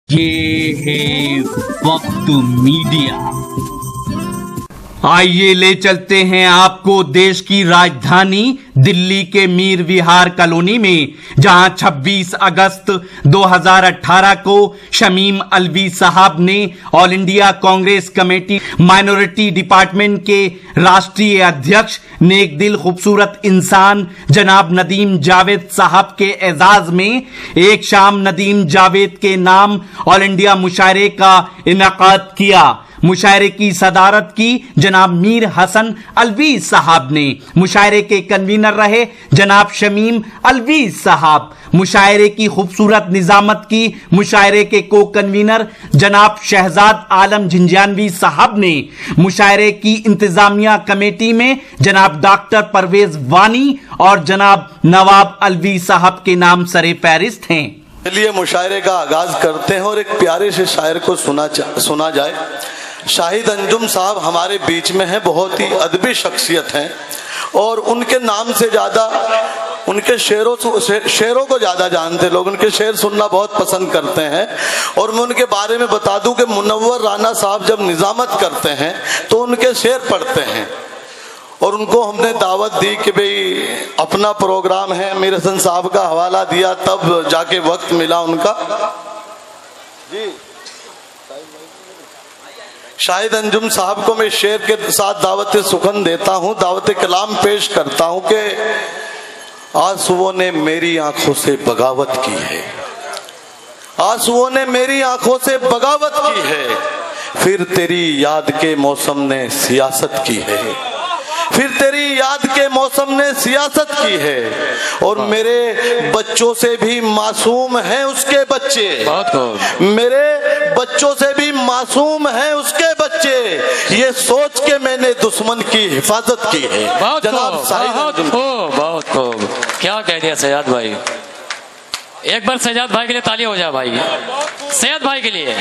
ये है वक्त मीडिया। आइए ले चलते हैं आपको देश की राजधानी दिल्ली के मीर विहार कॉलोनी में, जहां 26 अगस्त 2018 को शमीम अलवी साहब ने all India Congress committee minority department के राष्ट्रीय अध्यक्ष नेक दिल खूबसूरत इंसान जनाब नदीम जावेद साहब के एजाज में एक शाम नदीम जावेद के नाम ऑल इंडिया मुशायरे का इनेकाद किया। मुशायरे की सदारत की जनाब मीर हसन अलवी साहब ने। मुशायरे के कन्वीनर रहे जनाब शमीम अलवी साहब। मुशायरे की खूबसूरत निजामत की मुशायरे के को कन्वीनर जनाब शहजाद आलम झिंझानवी साहब ने। मुशायरे की इंतजामिया कमेटी में जनाब डॉक्टर परवेज वानी और जनाब नवाब अलवी साहब के नाम सरे फहरिस्त हैं। चलिए मुशायरे का आगाज करते हैं और एक प्यारे से शायर को सुना जाए। शाहिद अंजुम साहब हमारे बीच में हैं, बहुत ही अदबी शख्सियत हैं और उनके नाम से ज़्यादा उनके शेरों को ज़्यादा जानते लोग, उनके शेर सुनना बहुत पसंद करते हैं। और मैं उनके बारे में बता दूं कि मुनव्वर राना साहब जब निज़ामत करते हैं तो उनके शेर पढ़ते हैं और उनको हमने दावत दी कि भाई अपना प्रोग्राम है, मीर हसन साहब का हवाला दिया, तब जाके वक्त मिला उनका। जी शाहिद अंजुम साहब को मैं शेर के साथ दावत सुखन देता हूँ, दावत कलाम पेश करता हूँ कि आंसुओं ने मेरी आंखों से बगावत की है, आंसुओं ने मेरी आंखों से बगावत की है, फिर तेरी याद के मौसम ने सियासत की है, फिर तेरी याद के मौसम ने सियासत की है। और मेरे बच्चों से भी मासूम हैं उसके बच्चे, मेरे बच्चों से भी मासूम हैं उसके बच्चे, ये सोच के मैंने दुश्मन की हिफाजत की है। जनाब बहुत खूब, क्या कह दिया सैयद भाई। एक बार सैयद भाई के लिए ताली हो जाए भाई, सैयद भाई के लिए।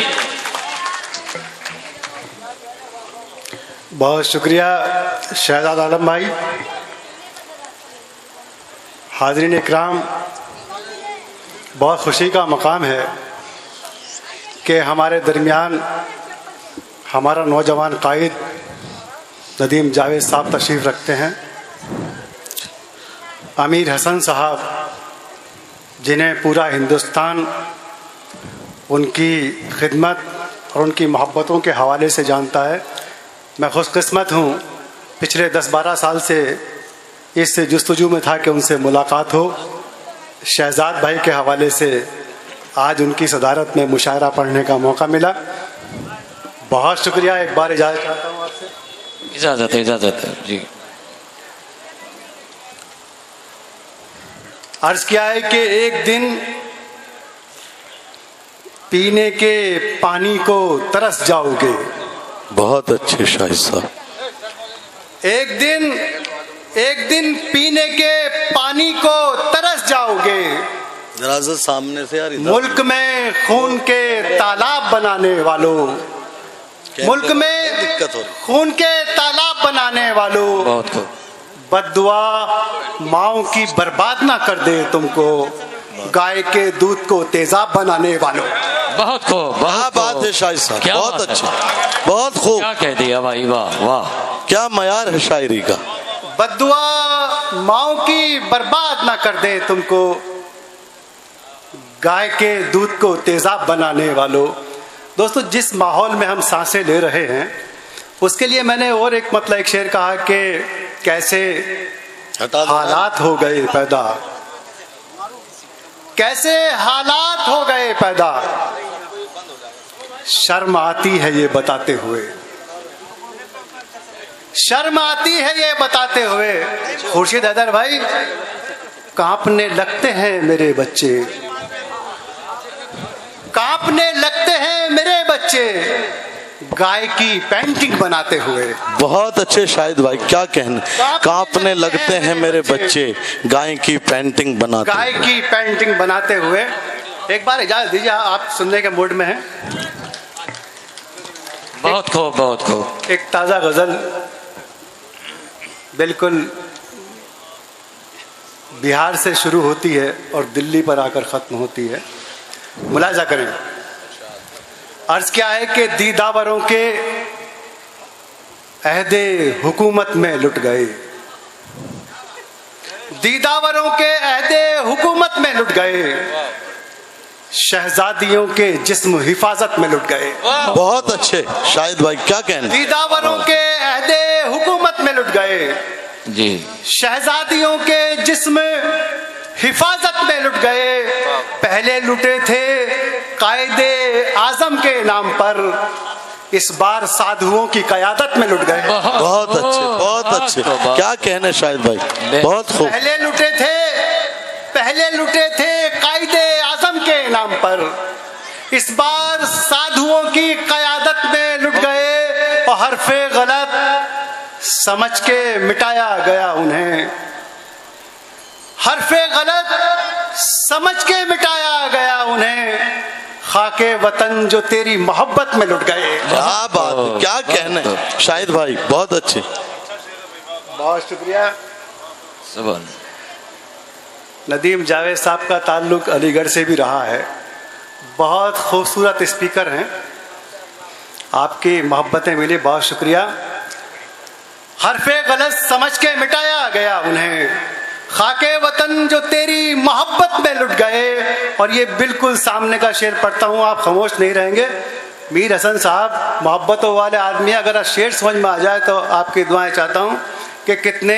बहुत शुक्रिया शहजाद आलम भाई। हाज़रीन इकराम, बहुत खुशी का मकाम है कि हमारे दरमियान हमारा नौजवान कायद नदीम जावेद साहब तशरीफ़ रखते हैं। अमीर हसन साहब, जिन्हें पूरा हिंदुस्तान उनकी खिदमत और उनकी मोहब्बतों के हवाले से जानता है। मैं खुशकिस्मत हूँ, पिछले 10-12 साल से इस जुस्तजू में था कि उनसे मुलाकात हो। शहजाद भाई के हवाले से आज उनकी सदारत में मुशायरा पढ़ने का मौका मिला। बहुत शुक्रिया। एक बार इजाज़त चाहता हूँ आपसे। इजाज़त है जी। अर्ज़ किया है कि एक दिन पीने के पानी को तरस जाओगे। बहुत अच्छे शाहिद साहब। एक दिन पीने के पानी को तरस जाओगे। जरा सामने से यार। मुल्क में खून के तालाब बनाने वालों, मुल्क में दिक्कत हो रही, खून के तालाब बनाने वालों, बहुत खूब। बद्दुआ माओ की बर्बाद ना कर दे तुमको, गाय के दूध को तेजाब बनाने वालों। बहुत खूब, बहुत बात है शाहिद साहब, बहुत अच्छी, बहुत खूब। क्या कह दिया भाई, वाह वाह, क्या मयार है शायरी का। बद्दुआ माओ की बर्बाद ना कर दे तुमको, गाय के दूध को तेजाब बनाने वालों। दोस्तों, जिस माहौल में हम सांसें ले रहे हैं उसके लिए मैंने और एक मतलब एक शेर कहा कि कैसे हालात हो गए पैदा, कैसे हालात हो गए पैदा, शर्म आती है ये बताते हुए, शर्म आती है ये बताते हुए। खुर्शीद हैदर भाई, कांपने लगते हैं मेरे बच्चे, कांपने लगते हैं मेरे बच्चे, गाय की पेंटिंग बनाते हुए। बहुत अच्छे शाहिद भाई, क्या कहने, कांपने लगते हैं मेरे बच्चे, गाय की पेंटिंग बनाते, गाय की पेंटिंग बनाते हुए। एक बार इजाजत दीजिए, आप सुनने के मूड में हैं। बहुत खूब, बहुत खूब। एक ताज़ा गज़ल बिल्कुल बिहार से शुरू होती है और दिल्ली पर आकर ख़त्म होती है। मुलाजा करें। अर्ज क्या है कि दीदावरों के अहदे हुकूमत में लुट गए, दीदावरों के अहदे हुकूमत में लुट गए, शहजादियों के जिस्म हिफाजत में लुट गए। बहुत अच्छे शाहिद भाई, क्या कहने। दीदावरों के अहदे हुकूमत में लुट गए जी, शहजादियों के जिस्म हिफाजत में लुट गए। पहले लुटे थे कायदे आजम के नाम पर, इस बार साधुओं की कयादत में लुट गए। बहुत अच्छे, बहुत अच्छे, क्या कहने शाहिद भाई, बहुत खूब। पहले लुटे थे कायदे आजम के नाम पर, इस बार साधुओं की कयादत में लुट गए। और हरफे गलत समझ के मिटाया गया उन्हें, हरफे गलत समझ के मिटाया गया उन्हें। खाके वतन जो तेरी मोहब्बत में लुट गए। क्या बात है, क्या कहने शाहिद भाई, बहुत अच्छे। बहुत शुक्रिया। सुभान। नदीम जावेद साहब का ताल्लुक अलीगढ़ से भी रहा है, बहुत खूबसूरत स्पीकर हैं, आपकी मोहब्बतें मिली, बहुत शुक्रिया। हरफे गलत समझ के मिटाया गया उन्हें, खाके वतन जो तेरी मोहब्बत में लुट गए। और ये बिल्कुल सामने का शेर पढ़ता हूँ, आप खामोश नहीं रहेंगे। मीर हसन साहब मोहब्बतों वाले आदमी, अगर शेर समझ में आ जाए तो आपकी दुआएं चाहता हूँ कि कितने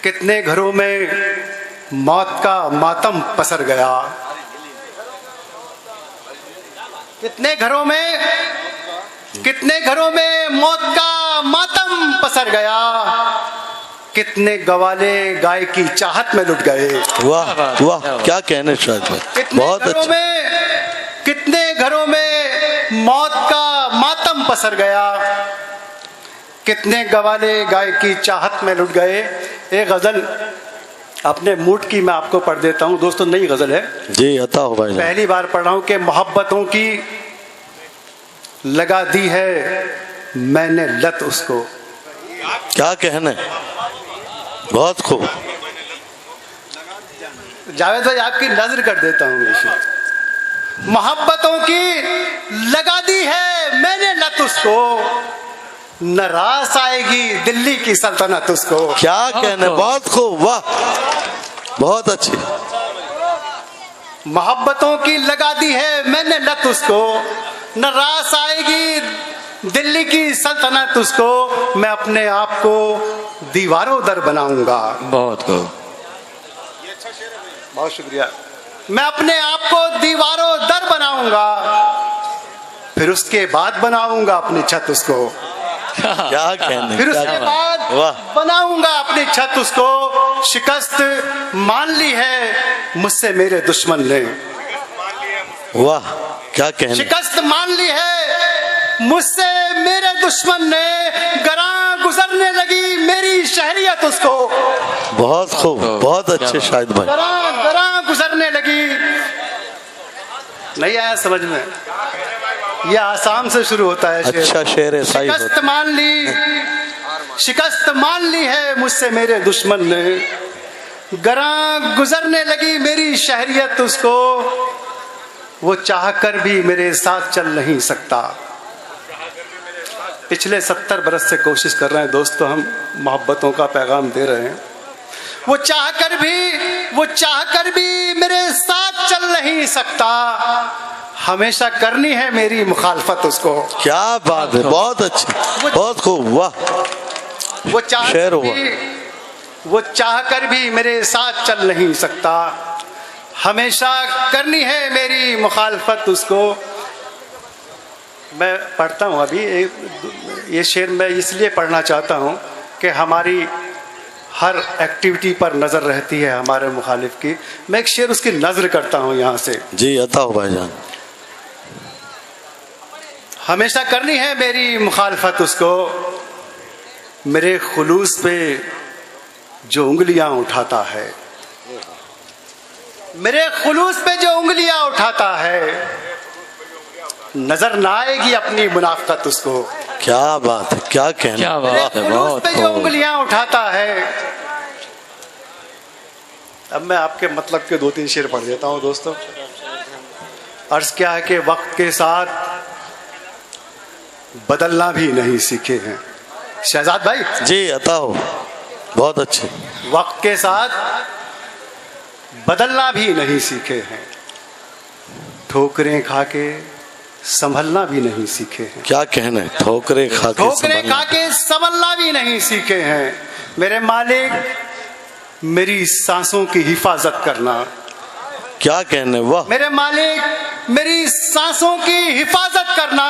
कितने घरों में मौत का मातम पसर गया, कितने घरों में मौत का मातम पसर गया, कितने गवाले गाय की चाहत में लुट गए। वाह वाह, क्या कहने शाहिद भाई, बहुत अच्छे। कितने घरों में मौत का मातम पसर गया, कितने गवाले गाय की चाहत में लुट गए। एक गजल अपने मूड की मैं आपको पढ़ देता हूँ दोस्तों, नई गजल है जी, अता हो भाई, पहली बार पढ़ रहा हूँ कि मोहब्बतों की लगा दी है मैंने लत उसको। क्या कहने, बहुत खूब। जावेद भाई आपकी नजर कर देता हूँ, मोहब्बतों की लगा दी है मैंने लत उसको, न रास आएगी दिल्ली की सल्तनत उसको। क्या कहने, बहुत खूब, वाह, बहुत अच्छी। मोहब्बतों की लगा दी है मैंने लत उसको, न रास आएगी दिल्ली की सल्तनत उसको। मैं अपने आप को दीवारों दर बनाऊंगा। बहुत खूब, बहुत शुक्रिया। मैं अपने आप को दीवारों दर बनाऊंगा, फिर उसके बाद बनाऊंगा अपनी छत उसको। क्या कहने, फिर उसके बाद बनाऊंगा अपनी छत उसको। शिकस्त मान ली है मुझसे मेरे दुश्मन ने। वाह, क्या कहने। शिकस्त मान ली है मुझसे मेरे दुश्मन ने, गरां गुजरने लगी मेरी शहरियत उसको। बहुत खूब, बहुत अच्छे शाहिद भाई। गरां गुजरने लगी। नहीं आया समझ में? यह आसाम से शुरू होता है शेर। अच्छा शेर है, सही शिकस्त मान ली, शिकस्त मान ली है मुझसे मेरे दुश्मन ने, गरां गुजरने लगी मेरी शहरियत उसको। वो चाह कर भी मेरे साथ चल नहीं सकता। पिछले 70 बरस से कोशिश कर रहे हैं दोस्तों, हम मोहब्बतों का पैगाम दे रहे हैं। वो चाह कर भी मेरे साथ चल नहीं सकता, हमेशा करनी है मेरी मुखालफत उसको। क्या बात है, बहुत अच्छी, बहुत खूब, वाह। वो चाह शेर हुआ। वो चाह कर भी मेरे साथ चल नहीं सकता, हमेशा करनी है मेरी मुखालफत उसको। मैं पढ़ता हूँ अभी ये शेर, मैं इसलिए पढ़ना चाहता हूँ कि हमारी हर एक्टिविटी पर नज़र रहती है हमारे मुखालिफ की। मैं एक शेर उसकी नज़र करता हूँ यहाँ से। जी, अता हो भाईजान। हमेशा करनी है मेरी मुखालफत उसको, मेरे खुलूस पे जो उंगलियां उठाता है, मेरे खुलूस पे जो उंगलियां उठाता है, नजर ना आएगी अपनी मुनाफकत उसको। क्या बात है, क्या कहना, क्या बात है, खुलूस बहुत पे जो खूब। उंगलियां उठाता है। अब मैं आपके मतलब के 2-3 शेर पढ़ देता हूँ दोस्तों। अर्ज क्या है कि वक्त के साथ बदलना भी नहीं सीखे हैं। शहजाद भाई, जी अता हो, बहुत अच्छे। वक्त के साथ बदलना भी नहीं सीखे हैं, ठोकरें खा के संभलना भी नहीं सीखे हैं। क्या कहने, ठोकरे खा के ठोकरें खा के संभलना भी नहीं सीखे हैं। मेरे मालिक, मेरी सांसों की हिफाजत करना। क्या कहने, वाह। मेरे मालिक, मेरी सांसों की हिफाजत करना।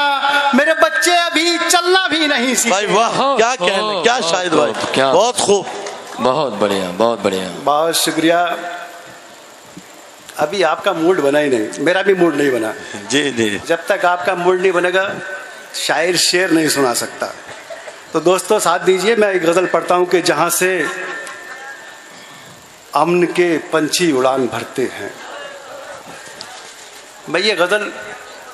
मेरे बच्चे अभी चलना भी नहीं सीखे। भाई वाह, क्या कहने, क्या शाहिद भाई, क्या बहुत खूब, बहुत बढ़िया, बहुत बढ़िया। बहुत शुक्रिया। अभी आपका मूड बना ही नहीं, मेरा भी मूड नहीं बना। जी जी। जब तक आपका मूड नहीं बनेगा शायर शेर नहीं सुना सकता। तो दोस्तों साथ दीजिए, मैं एक गज़ल पढ़ता हूँ कि जहाँ से अमन के पंछी उड़ान भरते हैं। मैं ये गज़ल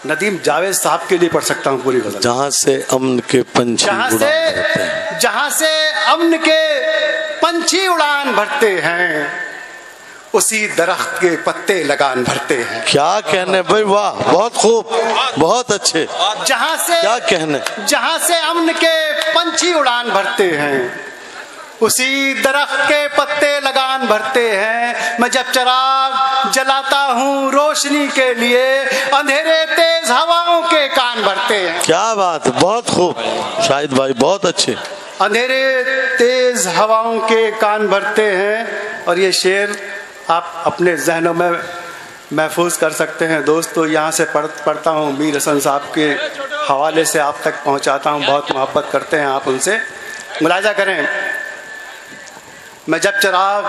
नदीम जावेद साहब के लिए पढ़ सकता हूँ पूरी गज़ल। जहाँ से अमन के पंछी उड़ान भरते हैं। जहाँ से अमन के पंछी उड़ान भरते हैं, उसी दरख्त के पत्ते लगान भरते हैं। क्या कहने भाई, वाह, बहुत खूब, बहुत अच्छे। जहाँ से, क्या कहने, जहाँ से अमन के पंछी उड़ान भरते हैं, उसी दरख्त के पत्ते लगान भरते हैं। मैं जब चिराग जलाता हूँ रोशनी के लिए, अंधेरे तेज हवाओं के कान भरते हैं। क्या बात, बहुत खूब शाहिद भाई, बहुत अच्छे। अंधेरे तेज हवाओं के कान भरते हैं। और ये शेर आप अपने जहनों में महफूज कर सकते हैं। दोस्तों यहाँ से पढ़ता हूँ, मीर हसन साहब के हवाले से आप तक पहुँचाता हूँ। बहुत मोहब्बत करते हैं आप उनसे, मुलाजा करें। मैं जब चिराग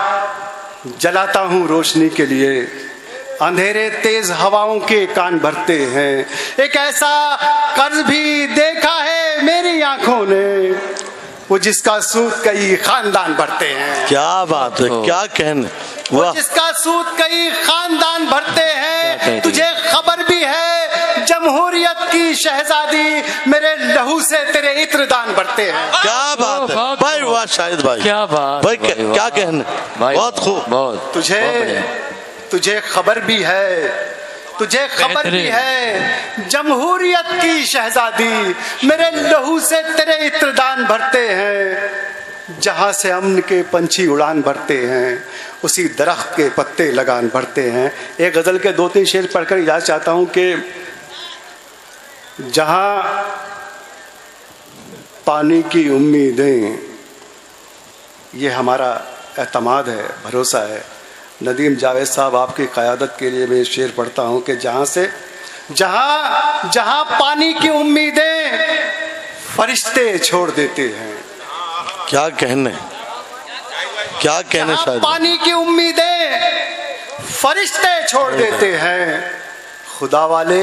जलाता हूँ रोशनी के लिए, अंधेरे तेज हवाओं के कान भरते हैं। एक ऐसा कर्ज भी देखा है मेरी आंखों ने, वो जिसका सूद कई खानदान भरते हैं। क्या बात है, क्या कहने, वो वाह। जिसका सूद कई खानदान भरते हैं। तुझे खबर भी है जमहूरियत की शहजादी, मेरे लहू से तेरे इत्र दान भरते हैं। क्या बात है भाई, वाह शाहिद भाई, क्या बात भाई, भाई, क्या वाह। कहने, भाई, बहुत खूब। बहुत। तुझे खबर भी है, तुझे खबर भी है जमहूरियत की शहजादी, मेरे लहू से तेरे इत्र दान भरते हैं। जहाँ से अमन के पंछी उड़ान भरते हैं, उसी दरख्त के पत्ते लगान भरते हैं। एक गज़ल के 2-3 शेर पढ़कर इजाज़त चाहता हूँ कि जहाँ पानी की उम्मीदें, ये हमारा एतमाद है, भरोसा है। नदीम जावेद साहब आपकी क़यादत के लिए मैं शेर पढ़ता हूँ कि जहाँ पानी की उम्मीदें फरिश्ते छोड़ देते हैं। क्या कहने, क्या कहने शायद, पानी की उम्मीदें फरिश्ते छोड़ देते हैं, खुदा वाले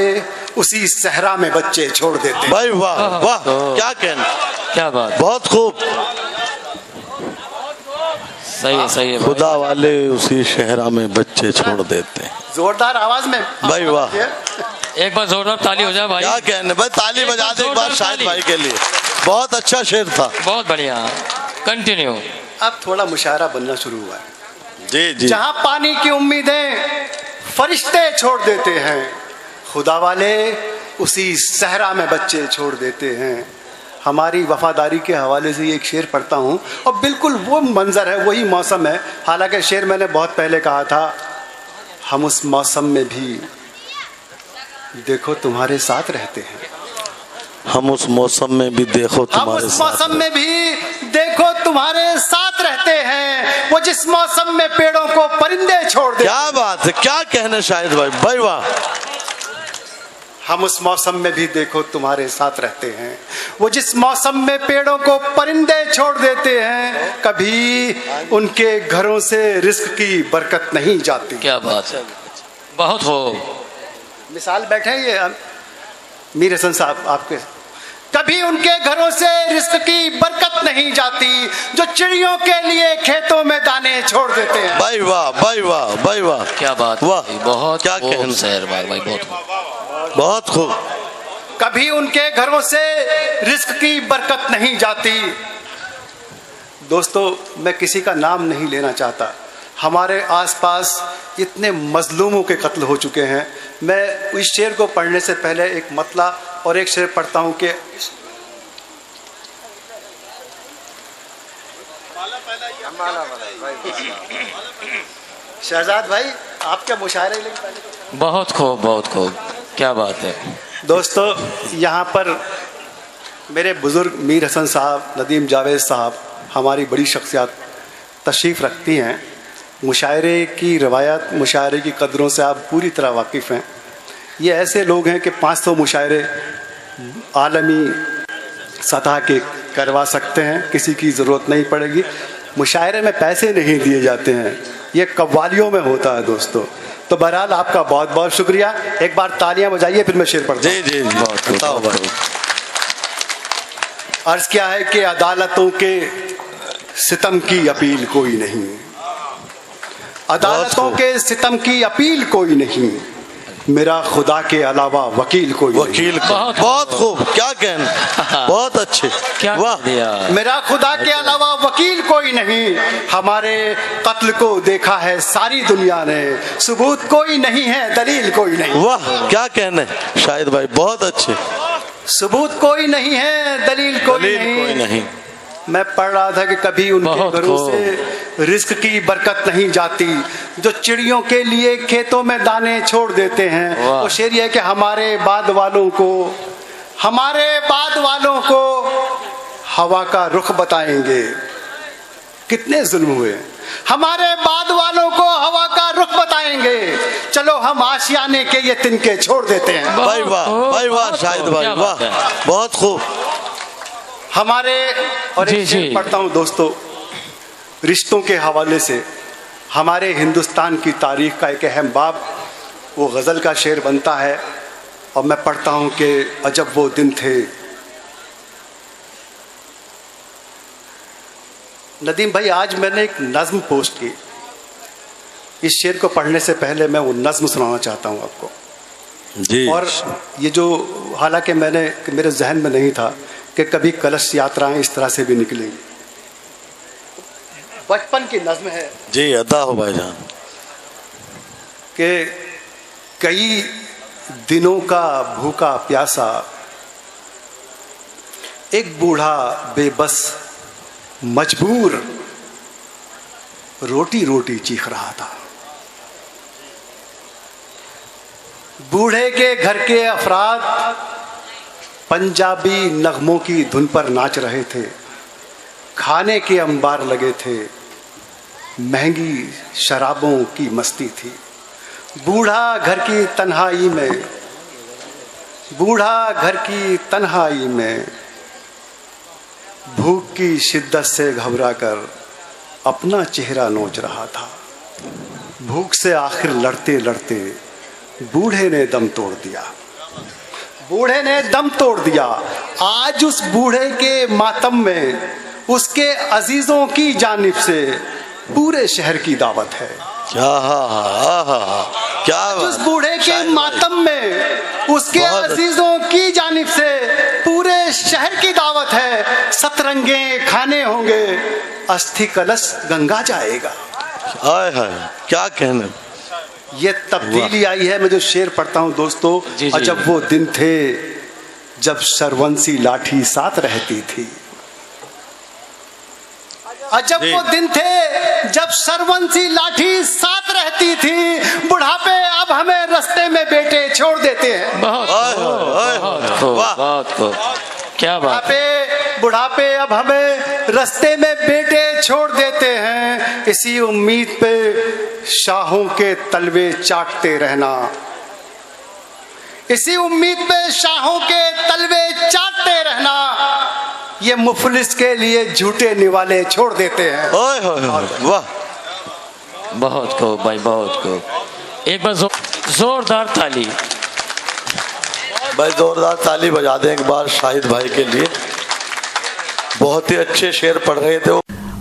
उसी सहरा में बच्चे छोड़ देते हैं। भाई वाह वाह, क्या कहने, क्या बात, बहुत खूब। सही है, सही है भाई। खुदा वाले उसी शहरा में बच्चे छोड़ देते हैं। जोरदार आवाज में भाई वाह, एक बार जोरदार ताली हो जाए भाई। क्या कहने भाई, ताली बजा दे एक बार शाहिद भाई के लिए, बहुत अच्छा शेर था। बहुत बढ़िया, कंटिन्यू। अब थोड़ा मुशायरा बनना शुरू हुआ है। जी जी। जहाँ पानी की उम्मीदें फरिश्ते छोड़ देते हैं, खुदा वाले उसी सहरा में बच्चे छोड़ देते हैं। हमारी वफादारी के हवाले से ये एक शेर पढ़ता हूँ और बिल्कुल वो मंजर है, वही मौसम है। हालांकि शेर मैंने बहुत पहले कहा था, हम उस मौसम में भी देखो तुम्हारे साथ रहते हैं। हम उस मौसम में भी देखो हम तुम्हारे उस साथ, मौसम में भी देखो तुम्हारे साथ रहते हैं, वो जिस मौसम में पेड़ों को परिंदे छोड़ दे। क्या बात है, क्या कहने शाहिद भाई, भाई वाह। हम उस मौसम में भी देखो तुम्हारे साथ रहते हैं, वो जिस मौसम में पेड़ों को परिंदे छोड़ देते हैं, कभी उनके घरों से रिस्क की बरकत नहीं जाती। क्या बात है, बहुत हो। मिसाल बैठे हैं ये मीर हसन साहब आपके, कभी उनके घरों से रिस्क की बरकत नहीं जाती, जो चिड़ियों के लिए खेतों में दाने छोड़ देते हैं। भाई वाह, भाई वाह, भाई वाह, क्या बात, वाह, बहुत क्या कहना, शहर भाई, बहुत बहुत खूब। कभी उनके घरों से रिस्क की बरकत नहीं जाती। दोस्तों मैं किसी का नाम नहीं लेना चाहता, हमारे आसपास इतने मजलूमों के कत्ल हो चुके हैं। मैं इस शेर को पढ़ने से पहले एक मतला और एक शेर पढ़ता हूँ कि शहजाद भाई आपके मुशायरे लेकिन पहले बहुत खूब, बहुत खूब, क्या बात है। दोस्तों, यहाँ पर मेरे बुज़ुर्ग मीर हसन साहब, नदीम जावेद साहब, हमारी बड़ी शख्सियत तशरीफ़ रखती हैं। मुशायरे की रवायत, मुशायरे की कदरों से आप पूरी तरह वाकिफ़ हैं। ये ऐसे लोग हैं कि 500 मुशायरे आलमी सतह के करवा सकते हैं, किसी की ज़रूरत नहीं पड़ेगी। मुशायरे में पैसे नहीं दिए जाते हैं, ये कव्वालियों में होता है दोस्तों। तो बहरहाल आपका बहुत बहुत शुक्रिया। एक बार तालियां बजाइए, फिर मैं शेर पढ़ता हूं। जी जी बहुत खूब। अर्ज क्या है कि अदालतों के सितम की अपील कोई नहीं, अदालतों के सितम की अपील कोई नहीं, मेरा खुदा के अलावा वकील कोई वकील बहुत खूब, क्या कहना, बहुत अच्छे, क्या वाह। दिया। मेरा खुदा के अलावा वकील कोई नहीं, हमारे कत्ल को देखा है सारी दुनिया ने, सबूत कोई नहीं है, दलील कोई नहीं। वाह, क्या कहने शाहिद भाई, बहुत अच्छे। सबूत कोई नहीं है, दलील कोई नहीं। मैं पढ़ रहा था कि कभी उनके घरों से रिस्क की बरकत नहीं जाती, जो चिड़ियों के लिए खेतों में दाने छोड़ देते हैं। वो शेर है कि हमारे बाद वालों को हवा का रुख बताएंगे। कितने जुल्म हुए, हमारे बाद वालों को हवा का रुख बताएंगे, चलो हम आशियाने के ये तिनके छोड़ देते हैं। भाई वाह, भाई वाह शाहिद भाई, वाह, बहुत खूब। हमारे और एक शेर पढ़ता हूँ दोस्तों, रिश्तों के हवाले से हमारे हिंदुस्तान की तारीख का एक अहम बाब, वो गज़ल का शेर बनता है। और मैं पढ़ता हूँ कि अजब वो दिन थे। नदीम भाई, आज मैंने एक नज़्म पोस्ट की, इस शेर को पढ़ने से पहले मैं वो नज़्म सुनाना चाहता हूँ आपको जी। और ये जो, हालांकि मेरे जहन में नहीं था कि कभी कलश यात्राएं इस तरह से भी निकलेंगी, बचपन की नज़्म है जी, अदा हो भाईजान। कि कई दिनों का भूखा प्यासा एक बूढ़ा बेबस मजबूर रोटी रोटी चीख रहा था। बूढ़े के घर के अफराद पंजाबी नगमों की धुन पर नाच रहे थे, खाने के अंबार लगे थे, महंगी शराबों की मस्ती थी। बूढ़ा घर की तन्हाई में भूख की शिद्दत से घबराकर अपना चेहरा नोच रहा था। भूख से आखिर लड़ते लड़ते बूढ़े ने दम तोड़ दिया। आज उस बूढ़े के मातम में उसके अजीजों की जानिब से पूरे शहर की दावत है। क्या उस बूढ़े के मातम में उसके अजीजों की जानिब से पूरे शहर की दावत है। सतरंगे खाने होंगे, अस्थि कलश गंगा जाएगा। हाय हाय, क्या कहने। ये तब्दीली आई है। मैं जो शेर पढ़ता हूँ दोस्तों, अजब वो दिन थे जब सरवंशी लाठी साथ रहती थी। अजब वो दिन थे जब सरवंशी लाठी साथ रहती थी। बुढ़ापे अब हमें रास्ते में बेटे छोड़ देते हैं। क्या बात। बुढ़ापे अब हमें रास्ते में बेटे छोड़ देते हैं। इसी उम्मीद पे शाहों के तलवे चाटते रहना, इसी उम्मीद पे शाहों के तलवे चाटते रहना। ये मुफलिस के लिए झूठे निवाले छोड़ देते हैं। वाह, बहुत खूब भाई, बहुत खूब। एक बार जोरदार ताली, भाई जोरदार ताली बजा दें एक बार शाहिद भाई के लिए। बहुत ही अच्छे शेर पढ़ रहे थे।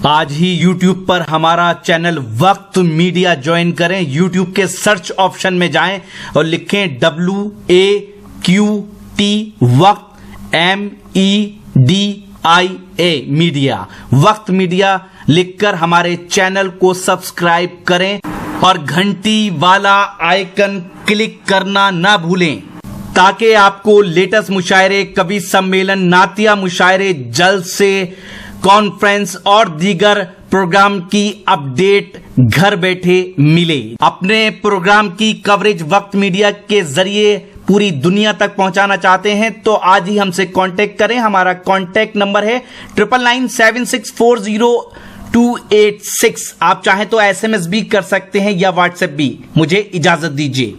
आज ही YouTube पर हमारा चैनल वक्त मीडिया ज्वाइन करें। YouTube के सर्च ऑप्शन में जाएं और लिखें WAQT वक्त MEDIA मीडिया। वक्त मीडिया लिखकर हमारे चैनल को सब्सक्राइब करें और घंटी वाला आइकन क्लिक करना ना भूलें, ताकि आपको लेटेस्ट मुशायरे, कवि सम्मेलन, नातिया मुशायरे, जलसे, कॉन्फ्रेंस और दीगर प्रोग्राम की अपडेट घर बैठे मिले। अपने प्रोग्राम की कवरेज वक्त मीडिया के जरिए पूरी दुनिया तक पहुंचाना चाहते हैं तो आज ही हमसे कांटेक्ट करें। हमारा कांटेक्ट नंबर है 9997640286। आप चाहें तो SMS भी कर सकते हैं या व्हाट्सएप भी। मुझे इजाजत दीजिए।